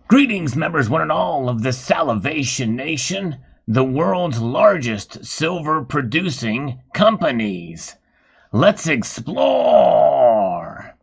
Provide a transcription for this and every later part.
Greetings, members one and all of the Salivation Nation, the world's largest silver-producing companies. Let's explore!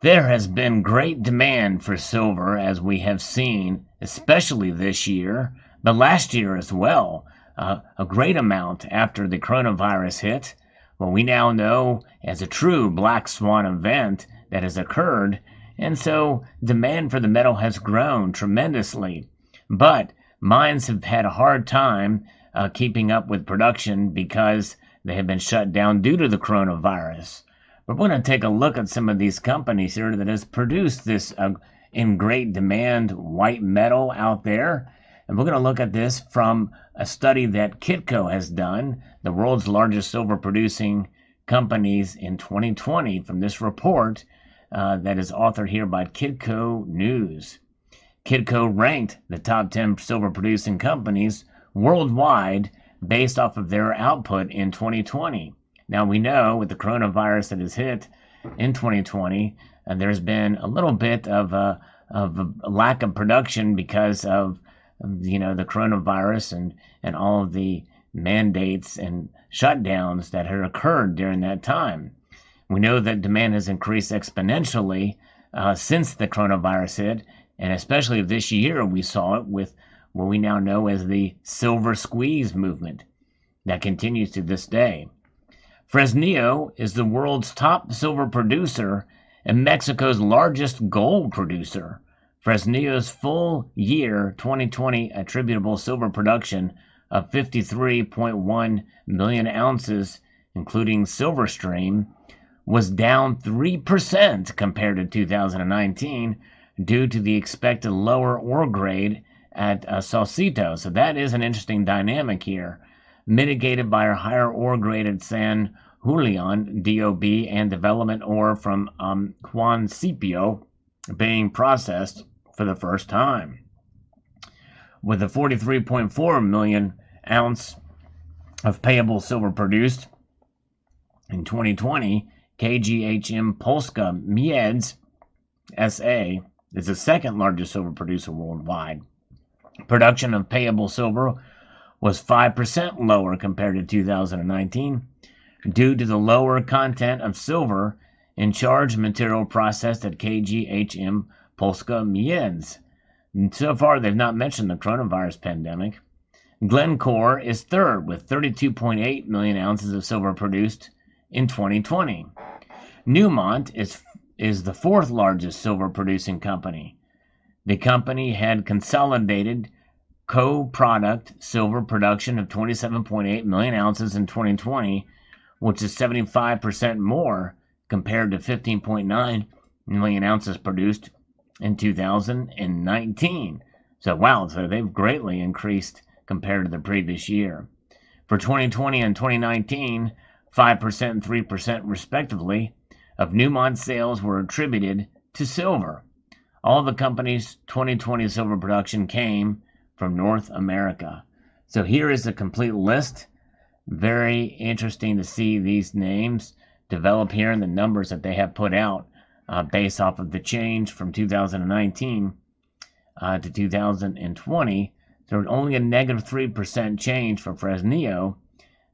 There has been great demand for silver, as we have seen, especially this year, but last year as well, a great amount after the coronavirus hit. Well, we now know as a true black swan event that has occurred, and so demand for the metal has grown tremendously. But mines have had a hard time keeping up with production because they have been shut down due to the coronavirus. We're going to take a look at some of these companies here that has produced this in great demand white metal out there. And we're going to look at this from a study that Kitco has done, the world's largest silver producing companies in 2020, from this report that is authored here by Kitco News. Kitco ranked the top 10 silver producing companies worldwide based off of their output in 2020. Now, we know with the coronavirus that has hit in 2020, there's been a little bit of a lack of production because of the coronavirus and all of the mandates and shutdowns that had occurred during that time. We know that demand has increased exponentially since the coronavirus hit, and especially this year we saw it with what we now know as the silver squeeze movement that continues to this day. Fresnillo is the world's top silver producer and Mexico's largest gold producer. Fresnillo's full year 2020 attributable silver production of 53.1 million ounces, including silver stream, was down 3% compared to 2019 due to the expected lower ore grade at Saucito. So that is an interesting dynamic here, mitigated by our higher ore grade at San Julian, DOB, and development ore from Juanicipio being processed for the first time. With a 43.4 million ounce of payable silver produced in 2020, KGHM Polska Miedz SA is the second largest silver producer worldwide. Production of payable silver was 5% lower compared to 2019 due to the lower content of silver in charged material processed at KGHM Polska Miedz. And so far, they've not mentioned the coronavirus pandemic. Glencore is third with 32.8 million ounces of silver produced in 2020. Newmont is the fourth largest silver producing company. The company had consolidated co-product silver production of 27.8 million ounces in 2020, which is 75% more compared to 15.9 million ounces produced in 2019. So they've greatly increased compared to the previous year. For 2020 and 2019, 5% and 3% respectively of Newmont sales were attributed to silver. All the company's 2020 silver production came from North America. So here is a complete list. Very interesting to see these names develop here and the numbers that they have put out based off of the change from 2019 to 2020. So only a negative 3% change for Fresnillo,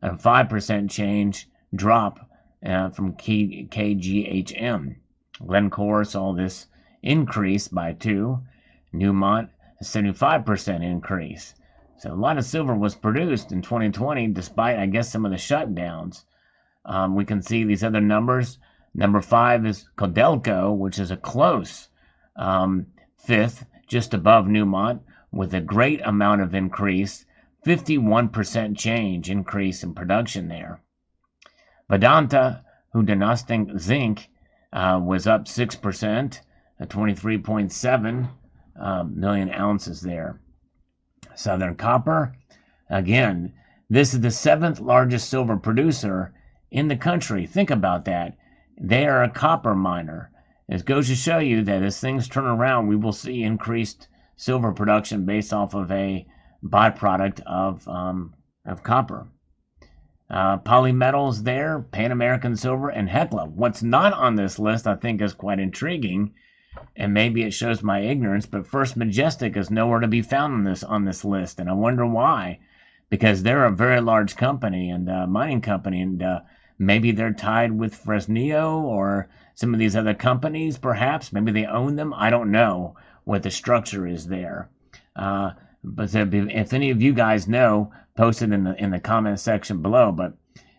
and a 5% change drop from KGHM. Glencore saw this increase by 2. Newmont, a 75% increase. So a lot of silver was produced in 2020 despite, I guess, some of the shutdowns. We can see these other numbers. Number 5 is Codelco, which is a close fifth, just above Newmont, with a great amount of increase, 51% change increase in production there. Vedanta, who Dynastic Zinc, was up 6%, 23.7 million ounces there. Southern Copper, again, this is the 7th largest silver producer in the country. Think about that. They are a copper miner. It goes to show you that as things turn around, we will see increased silver production based off of a byproduct of copper. Polymetals there, Pan American Silver, and Hecla. What's not on this list I think is quite intriguing, and maybe it shows my ignorance, but First Majestic is nowhere to be found on this list, and I wonder why. Because they're a very large company and mining company, and maybe they're tied with Fresnillo or some of these other companies, perhaps. Maybe they own them. I don't know what the structure is there. But if any of you guys know, post it in the comment section below. But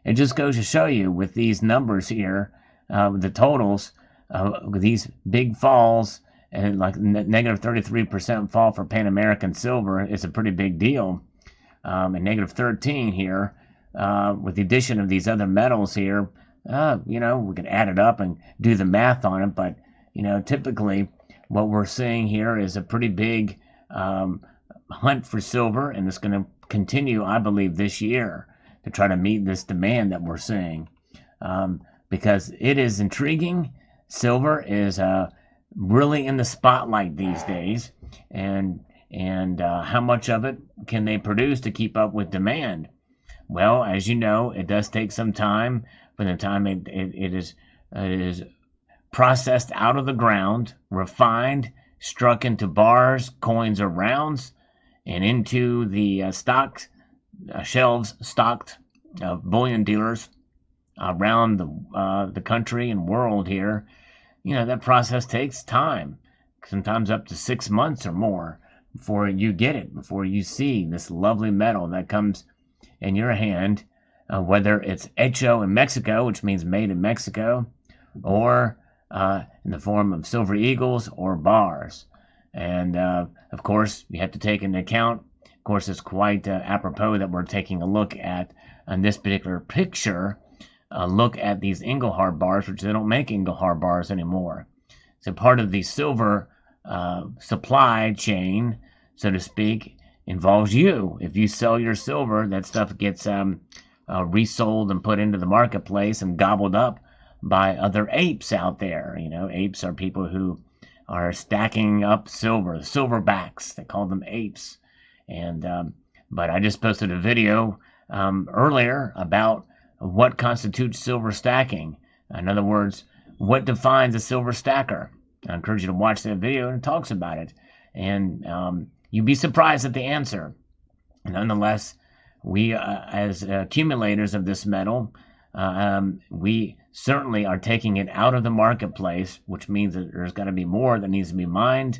it just goes to show you with these numbers here, the totals, with these big falls, and like negative 33% fall for Pan American Silver is a pretty big deal. And negative 13 here, with the addition of these other metals here, we can add it up and do the math on it. But, typically what we're seeing here is a pretty big hunt for silver, and it's going to continue, I believe, this year to try to meet this demand that we're seeing, because it is intriguing. Silver is really in the spotlight these days, and how much of it can they produce to keep up with demand? Well, as you know, it does take some time from the time it is processed out of the ground, refined, struck into bars, coins, or rounds, and into the shelves stocked bullion dealers around the country and world here. That process takes time, sometimes up to 6 months or more, before you get it, before you see this lovely metal that comes in your hand, whether it's hecho in Mexico, which means made in Mexico, or in the form of silver eagles or bars. And of course, you have to take into account, of course, it's quite apropos that we're taking a look at, on this particular picture, a look at these Engelhard bars, which they don't make Engelhard bars anymore. So part of the silver supply chain, so to speak, involves you. If you sell your silver, that stuff gets resold and put into the marketplace and gobbled up by other apes out there. Apes are people who are stacking up silver, silverbacks. They call them apes. And but I just posted a video earlier about what constitutes silver stacking. In other words, what defines a silver stacker? I encourage you to watch that video, and it talks about it. And you'd be surprised at the answer. Nonetheless, we, as accumulators of this metal, we certainly are taking it out of the marketplace, which means that there's got to be more that needs to be mined,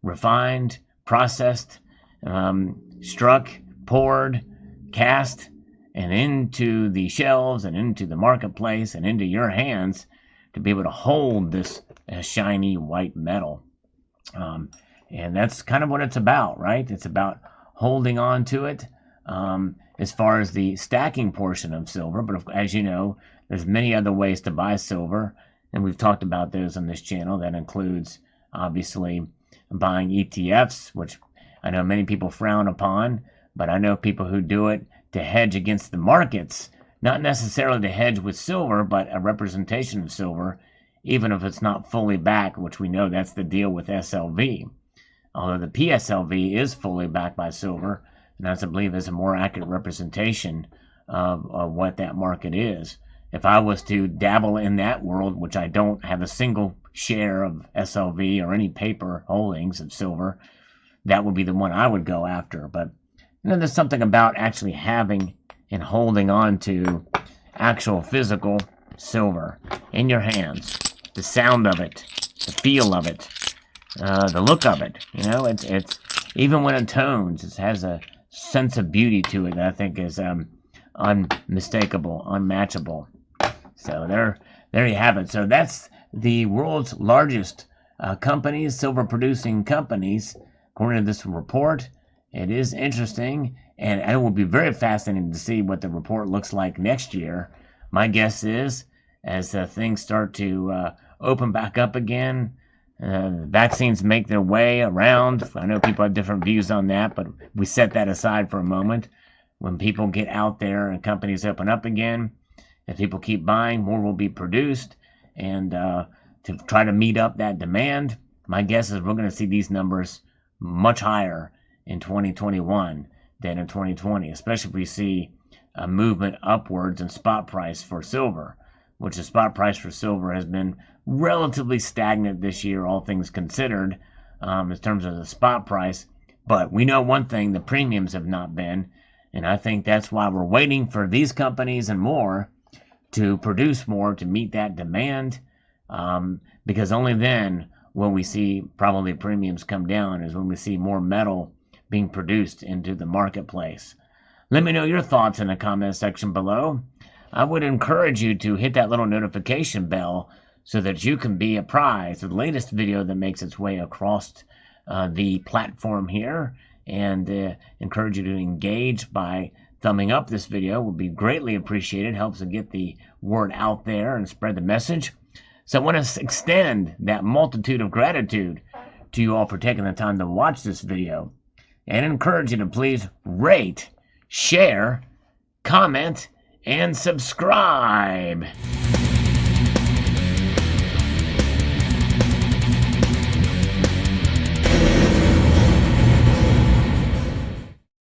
refined, processed, struck, poured, cast, and into the shelves and into the marketplace and into your hands to be able to hold this shiny white metal. And that's kind of what it's about, right? It's about holding on to it as far as the stacking portion of silver. But as you know, there's many other ways to buy silver, and we've talked about those on this channel. That includes, obviously, buying ETFs, which I know many people frown upon, but I know people who do it to hedge against the markets, not necessarily to hedge with silver, but a representation of silver, even if it's not fully backed, which we know that's the deal with SLV. Although the PSLV is fully backed by silver, and that's, I believe, is a more accurate representation of what that market is. If I was to dabble in that world, which I don't have a single share of SLV or any paper holdings of silver, that would be the one I would go after. But there's something about actually having and holding on to actual physical silver in your hands, the sound of it, the feel of it, the look of it. It's even when it tones, it has a sense of beauty to it that I think is unmistakable, unmatchable. So there you have it. So that's the world's largest companies, silver producing companies, according to this report. It is interesting, and it will be very fascinating to see what the report looks like next year. My guess is, as things start to open back up again, vaccines make their way around. I know people have different views on that, but we set that aside for a moment. When people get out there and companies open up again, if people keep buying, more will be produced. And to try to meet up that demand, my guess is we're going to see these numbers much higher in 2021. than in 2020, especially if we see a movement upwards in spot price for silver, which the spot price for silver has been relatively stagnant this year, all things considered, in terms of the spot price. But we know one thing, the premiums have not been, and I think that's why we're waiting for these companies and more to produce more to meet that demand, because only then will we see probably premiums come down, is when we see more metal being produced into the marketplace. Let me know your thoughts in the comment section below. I would encourage you to hit that little notification bell so that you can be apprised of the latest video that makes its way across the platform here, and encourage you to engage by thumbing up this video. Would be greatly appreciated. Helps to get the word out there and spread the message. So I want to extend that multitude of gratitude to you all for taking the time to watch this video, and encourage you to please rate, share, comment, and subscribe.